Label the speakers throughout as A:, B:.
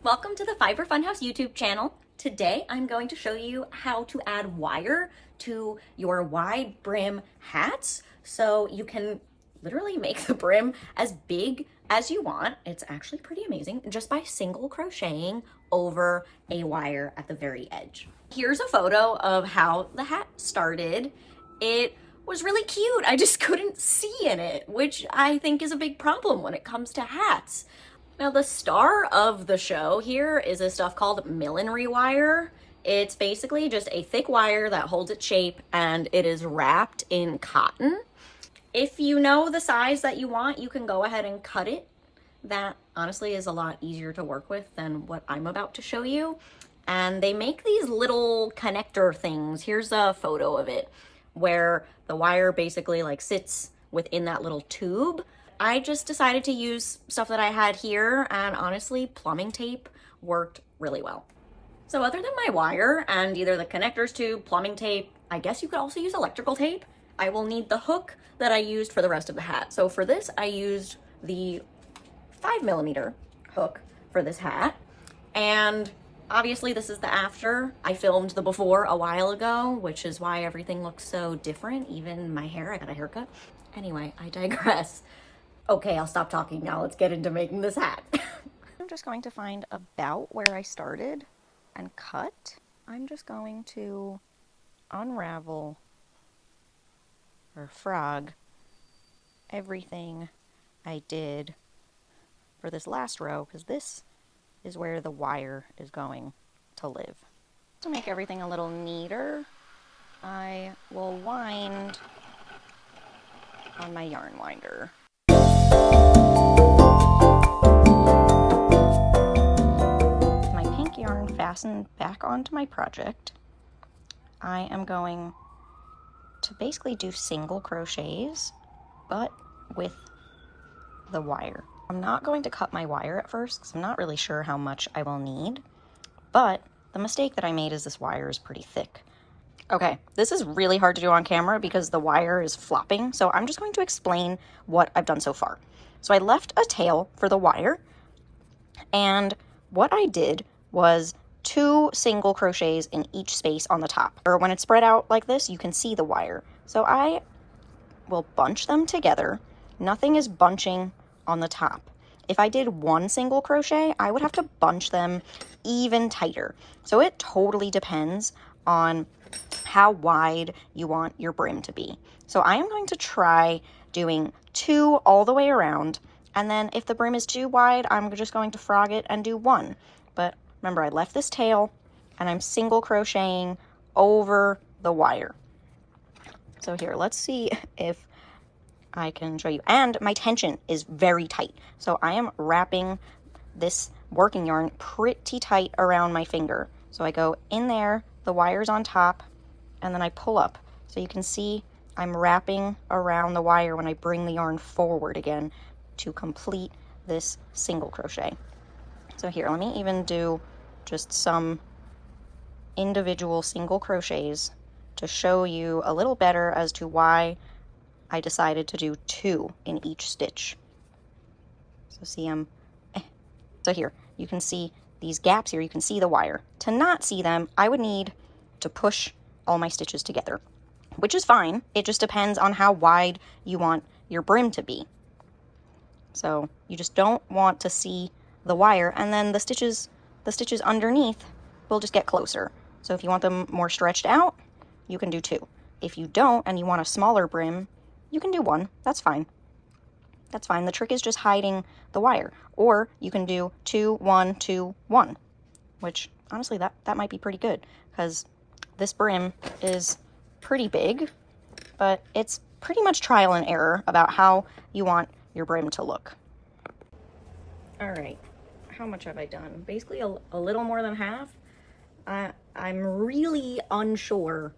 A: Welcome to the Fiber Funhouse YouTube channel. Today I'm going to show you how to add wire to your wide brim hats so you can literally make the brim as big as you want. It's actually pretty amazing just by single crocheting over a wire at the very edge. Here's a photo of how the hat started. It was really cute. I just couldn't see in it, which I think is a big problem when it comes to hats. Now, the star of the show here is a stuff called millinery wire. It's basically just a thick wire that holds its shape and it is wrapped in cotton. If you know the size that you want, you can go ahead and cut it. That honestly is a lot easier to work with than what I'm about to show you. And they make these little connector things. Here's a photo of it where the wire basically like sits within that little tube. I just decided to use stuff that I had here, and honestly, plumbing tape worked really well. So other than my wire and either the connectors to plumbing tape, I guess you could also use electrical tape. I will need the hook that I used for the rest of the hat. So for this, I used the 5mm hook for this hat. And obviously this is the after. I filmed the before a while ago, which is why everything looks so different. Even my hair, I got a haircut. Anyway, I digress. Okay, I'll stop talking now. Let's get into making this hat. I'm just going to find about where I started and cut. I'm just going to unravel or frog everything I did for this last row, because this is where the wire is going to live. To make everything a little neater, I will wind on my yarn winder. My pink yarn fastened back onto my project. I am going to basically do single crochets, but with the wire. I'm not going to cut my wire at first because I'm not really sure how much I will need, but the mistake that I made is this wire is pretty thick. Okay, this is really hard to do on camera because the wire is flopping, so I'm just going to explain what I've done so far. So I left a tail for the wire, and what I did was 2 single crochets in each space on the top. Or when it's spread out like this, you can see the wire. So I will bunch them together. Nothing is bunching on the top. If I did 1 single crochet, I would have to bunch them even tighter. So it totally depends on how wide you want your brim to be. So I am going to try doing 2 all the way around, and then if the brim is too wide, I'm just going to frog it and do 1. But remember, I left this tail and I'm single crocheting over the wire. So here, let's see if I can show you. And my tension is very tight. So I am wrapping this working yarn pretty tight around my finger. So I go in there, the wire's on top, and then I pull up. So you can see I'm wrapping around the wire when I bring the yarn forward again to complete this single crochet. So here, let me even do just some individual single crochets to show you a little better as to why I decided to do 2 in each stitch. So see, so here, you can see these gaps here, you can see the wire. To not see them, I would need to push all my stitches together, which is fine. It just depends on how wide you want your brim to be. So you just don't want to see the wire, and then the stitches underneath will just get closer. So if you want them more stretched out, you can do 2. If you don't and you want a smaller brim, you can do 1. That's fine. That's fine. The trick is just hiding the wire. Or you can do 2, 1, 2, 1, which honestly that might be pretty good because this brim is pretty big, but it's pretty much trial and error about how you want your brim to look. All right, how much have I done? Basically a little more than half. I'm really unsure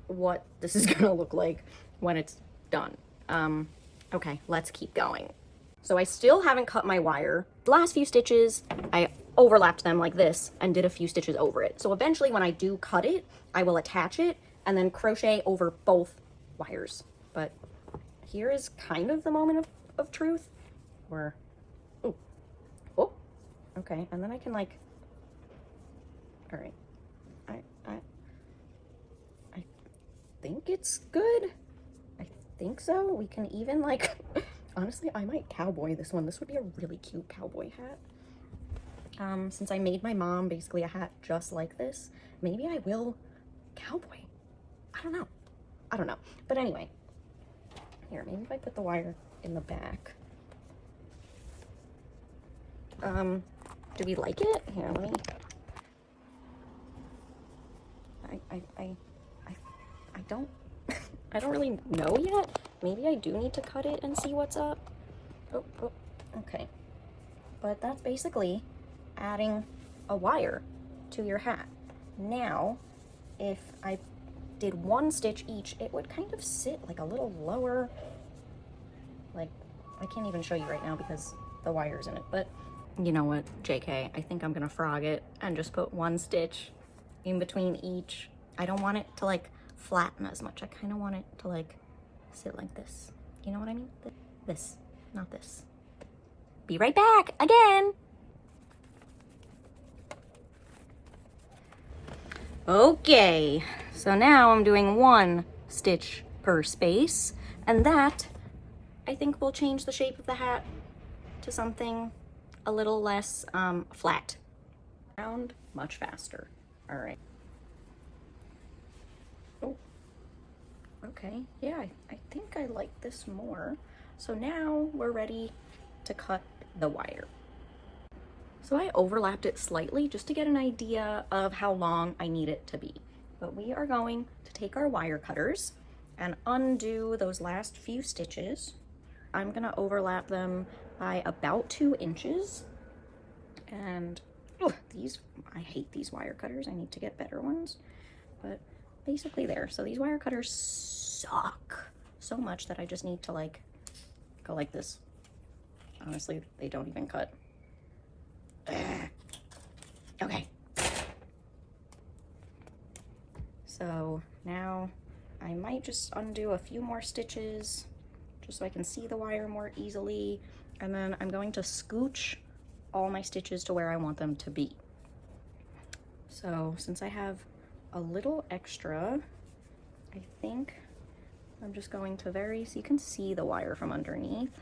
A: what this is gonna look like when it's done. Okay, let's keep going. So I still haven't cut my wire. The last few stitches, I overlapped them like this and did a few stitches over it. So eventually when I do cut it, I will attach it and then crochet over both wires. But here is kind of the moment of truth where, oh, Okay, and then I can like, all right, I think it's good. I think so. We can even like, honestly, I might cowboy this one. This would be a really cute cowboy hat. Since I made my mom basically a hat just like this, maybe I will cowboy. I don't know. I don't know. But anyway, here, maybe if I put the wire in the back. Do we like it? Here, let me. I don't I don't really know yet. Maybe I do need to cut it and see what's up. Oh, okay. But that's basically adding a wire to your hat. Now, if I did one stitch each, it would kind of sit like a little lower. Like, I can't even show you right now because the wire's in it, but you know what, JK, I think I'm gonna frog it and just put one stitch in between each. I don't want it to like flatten as much. I kind of want it to like sit like this. You know what I mean? This, not this. Be right back again. Okay, so now I'm doing one stitch per space, and that I think will change the shape of the hat to something a little less flat. Round much faster. All right. Oh, okay. Yeah, I think I like this more. So now we're ready to cut the wire. So I overlapped it slightly just to get an idea of how long I need it to be. But we are going to take our wire cutters and undo those last few stitches. I'm gonna overlap them by about 2 inches. And I hate these wire cutters. I need to get better ones. But basically there. So these wire cutters suck so much that I just need to like go like this. Honestly, they don't even cut. Okay. So now I might just undo a few more stitches just so I can see the wire more easily. And then I'm going to scooch all my stitches to where I want them to be. So since I have a little extra, I think I'm just going to so you can see the wire from underneath,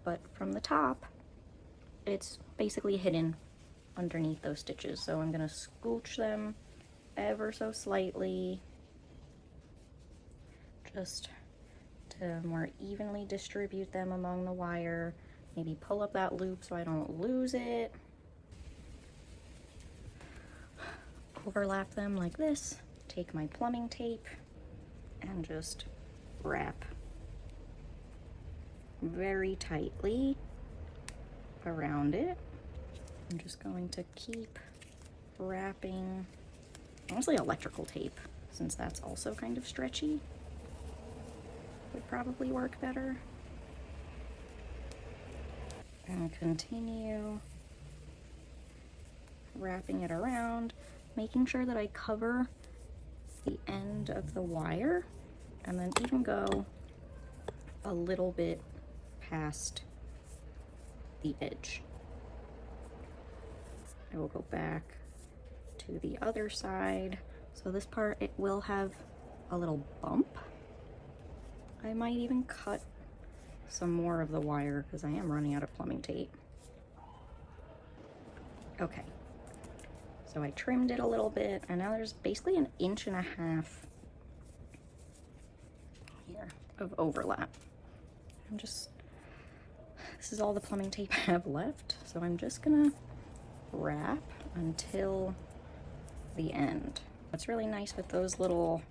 A: but from the top, it's basically hidden underneath those stitches. So I'm gonna scooch them ever so slightly, just to more evenly distribute them among the wire. Maybe pull up that loop so I don't lose it. Overlap them like this. Take my plumbing tape and just wrap very tightly around it. I'm just going to keep wrapping, honestly electrical tape, since that's also kind of stretchy, would probably work better. And continue wrapping it around, making sure that I cover the end of the wire, and then even go a little bit past the edge. I will go back to the other side. So this part, it will have a little bump. I might even cut some more of the wire because I am running out of plumbing tape. Okay, so I trimmed it a little bit, and now there's basically 1.5 inches here of overlap. This is all the plumbing tape I have left, so I'm just gonna wrap until the end. What's really nice with those little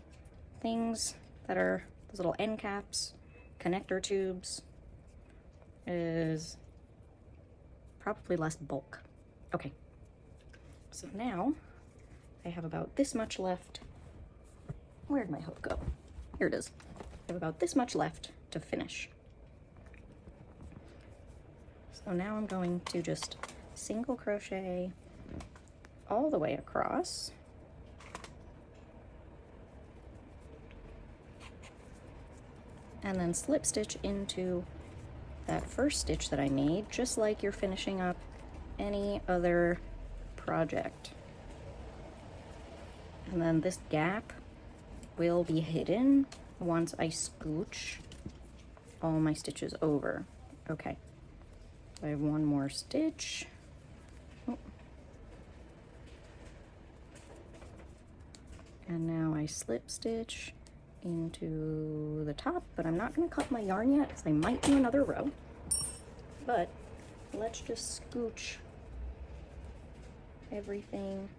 A: things that are those little end caps, connector tubes, is probably less bulk. Okay, so now I have about this much left. Where'd my hook go? Here it is. I have about this much left to finish. So now I'm going to just single crochet all the way across. And then slip stitch into that first stitch that I made, just like you're finishing up any other project. And then this gap will be hidden once I scooch all my stitches over. Okay, so I have one more stitch. Oh. And now I slip stitch into the top, but I'm not going to cut my yarn yet because I might do another row. But let's just scooch everything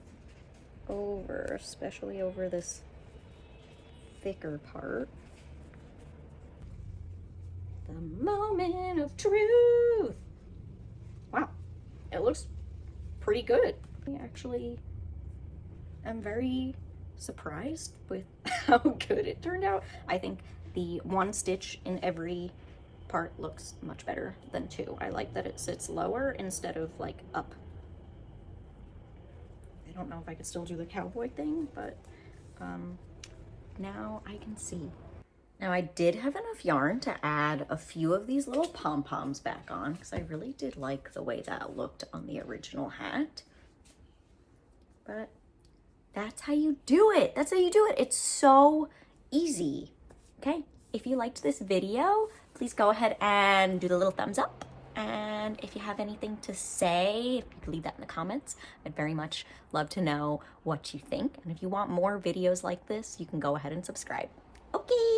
A: over, especially over this thicker part. The moment of truth. Wow, it looks pretty good. Actually, I'm very surprised with how good it turned out. I think the one stitch in every part looks much better than two. I like that it sits lower instead of like up. I don't know if I could still do the cowboy thing, but now I can see. Now I did have enough yarn to add a few of these little pom-poms back on because I really did like the way that looked on the original hat. But that's how you do it. That's how you do it. It's so easy. Okay, if you liked this video, please go ahead and do the little thumbs up. And if you have anything to say, if you could leave that in the comments, I'd very much love to know what you think. And if you want more videos like this, you can go ahead and subscribe. Okay.